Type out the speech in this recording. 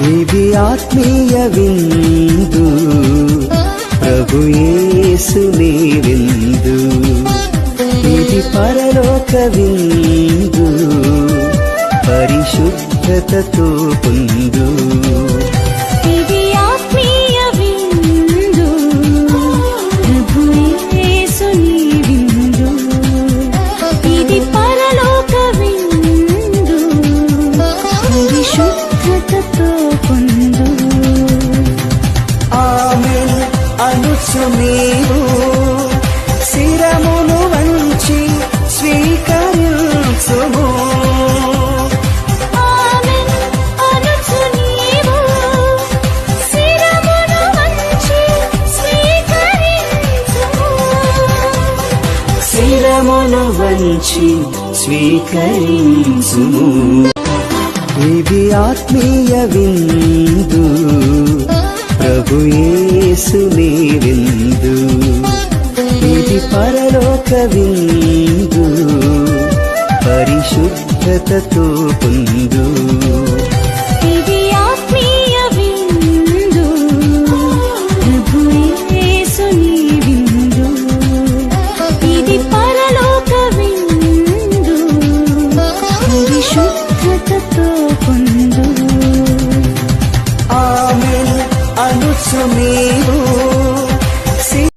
ఇది ఆత్మీయ విందు, ప్రభు యేసుని విందు. ఇది పరలోక విందు, పరిశుద్ధతతో పొందు. ఇది ఆత్మీయ విందు, ప్రభు యేసుని విందు. ఇది పరలోక విందు, పరిశుద్ధతతో పొందు. ఆమేన్ అనుచు నీవు శిరమును వంచి స్వీకరించుము. ఆమేన్ అనుచు నీవు శిరమును వంచి స్వీకరించుము. శిరమును వంచి స్వీకరించుము. ఇది ఆత్మీయ విందు, ప్రభు యేసుని విందు. ఇది పరలోక విందు, పరిశుద్ధతతో పొందు. ఇది ఆత్మీయ విందు, ప్రభు యేసుని విందు. ఇది పరలోక విందు, పరిశుద్ధతతో పొందు. ఆమేన్ అనుచు నీవు